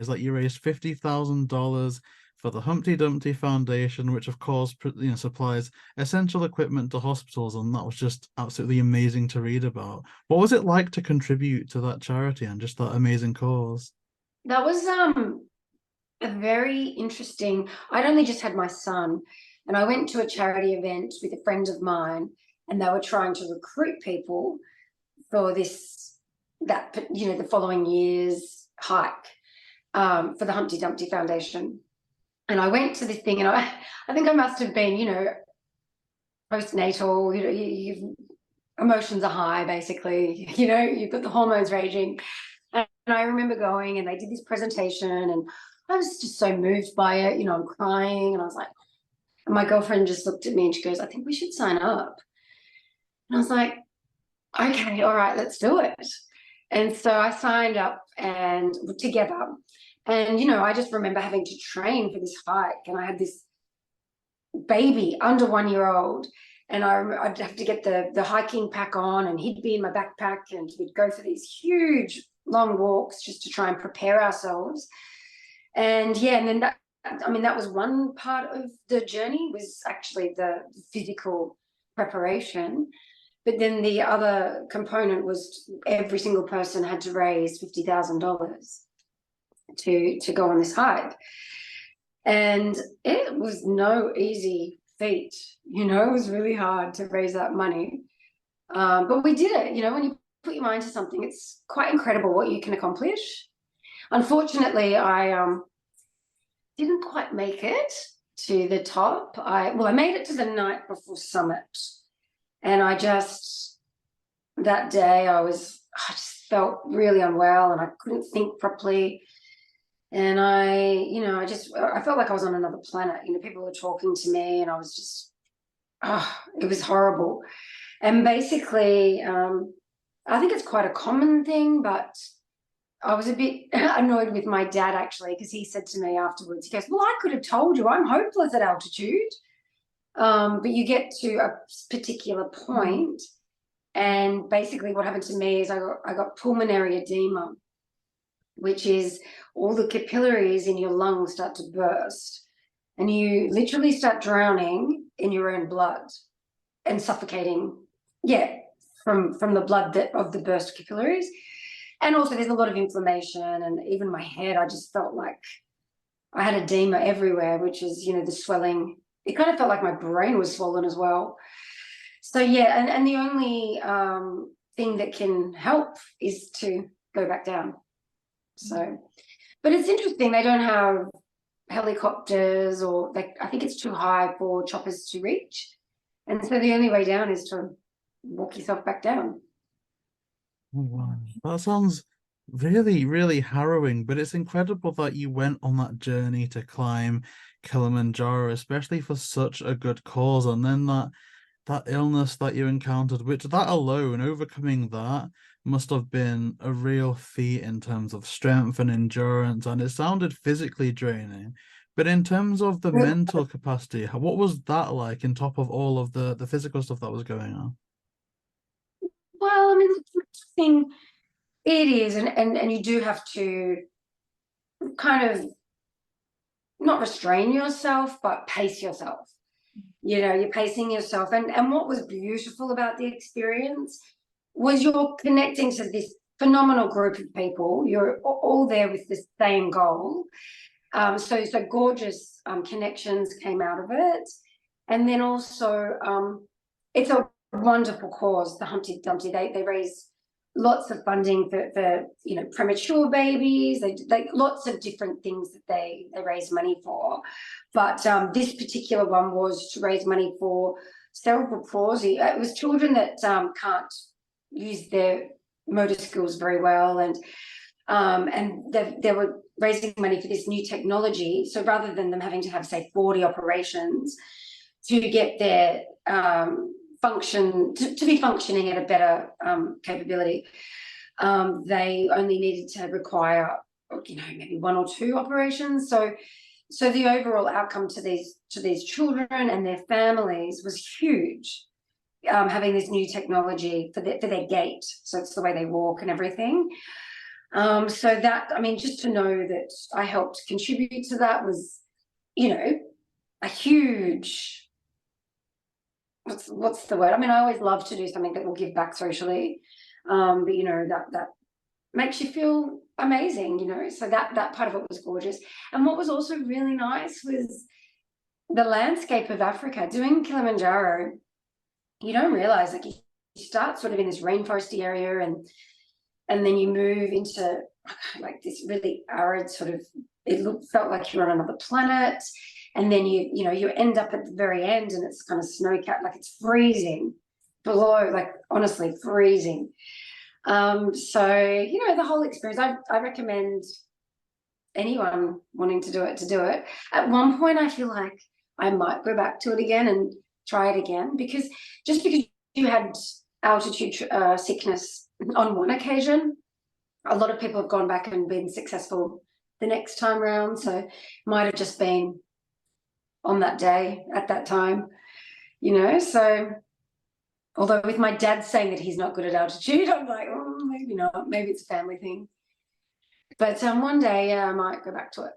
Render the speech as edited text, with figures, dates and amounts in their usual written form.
is that you raised $50,000 for the Humpty Dumpty Foundation, which of course supplies essential equipment to hospitals, and that was just absolutely amazing to read about. What was it like to contribute to that charity and just that amazing cause? That was a very interesting. I'd only just had my son, and I went to a charity event with a friend of mine, and they were trying to recruit people for the following year's hike for the Humpty Dumpty Foundation. And I went to this thing, and I think I must have been, postnatal. Emotions are high, basically. You've got the hormones raging. And I remember going, and they did this presentation, and I was just so moved by it. I'm crying, and I was like, and my girlfriend just looked at me and she goes, "I think we should sign up." And I was like, "Okay, all right, let's do it." And so I signed up and together. And, I just remember having to train for this hike, and I had this baby under 1 year old, and I'd have to get the hiking pack on, and he'd be in my backpack, and we'd go for these huge long walks just to try and prepare ourselves. And yeah, and then that was one part of the journey, was actually the physical preparation. But then the other component was every single person had to raise $50,000 to go on this hike. And it was no easy feat, it was really hard to raise that money. But we did it. When you put your mind to something, it's quite incredible what you can accomplish. Unfortunately, I didn't quite make it to the top. I made it to the night before summit, and that day I just felt really unwell, and I couldn't think properly. And I felt like I was on another planet. People were talking to me, and I was just, it was horrible. And basically, I think it's quite a common thing, but I was a bit annoyed with my dad, actually, because he said to me afterwards, he goes, "Well, I could have told you I'm hopeless at altitude." But you get to a particular point, and basically what happened to me is I got pulmonary edema, which is all the capillaries in your lungs start to burst, and you literally start drowning in your own blood and suffocating, from the blood of the burst capillaries. And also there's a lot of inflammation, and even my head, I just felt like I had edema everywhere, which is, the swelling. It kind of felt like my brain was swollen as well. So yeah, and the only thing that can help is to go back down. So, but it's interesting, they don't have helicopters, or I think it's too high for choppers to reach. And so the only way down is to walk yourself back down. Oh, wow. That sounds really, really harrowing, but it's incredible that you went on that journey to climb Kilimanjaro, especially for such a good cause. And then that illness that you encountered, which that alone, overcoming that must have been a real feat in terms of strength and endurance, and it sounded physically draining. But in terms of the mental capacity, what was that like on top of all of the physical stuff that was going on? Well, I mean, the thing it is, and you do have to kind of not restrain yourself, but pace yourself. You're pacing yourself. And what was beautiful about the experience was you're connecting to this phenomenal group of people. You're all there with the same goal. So gorgeous connections came out of it. And then also, it's a wonderful cause, the Humpty Dumpty. They raise lots of funding for premature babies. They lots of different things that they raise money for. But this particular one was to raise money for cerebral palsy. It was children that can't use their motor skills very well, and they were raising money for this new technology. So rather than them having to have, say, 40 operations to get their function to be functioning at a better capability, they only needed to require maybe 1 or 2 operations. So the overall outcome to these children and their families was huge, having this new technology for their gait. So it's the way they walk and everything. So that, I mean, just to know that I helped contribute to that was, you know, a huge, what's the word? I mean, I always love to do something that will give back socially. But you know, that makes you feel amazing, you know. So that part of it was gorgeous. And what was also really nice was the landscape of Africa. Doing Kilimanjaro, you don't realize, like, you start sort of in this rainforesty area, and then you move into like this really arid sort of, felt like you're on another planet. And then you know, you end up at the very end and it's kind of snow-capped, like it's freezing below, like honestly freezing. So, you know, the whole experience, I recommend anyone wanting to do it. At one point, I feel like I might go back to it again and try it again, because just because you had altitude sickness on one occasion, a lot of people have gone back and been successful the next time round. So it might have just been on that day at that time, you know. So although with my dad saying that he's not good at altitude, I'm like, oh, maybe not. Maybe it's a family thing. But one day, I might go back to it.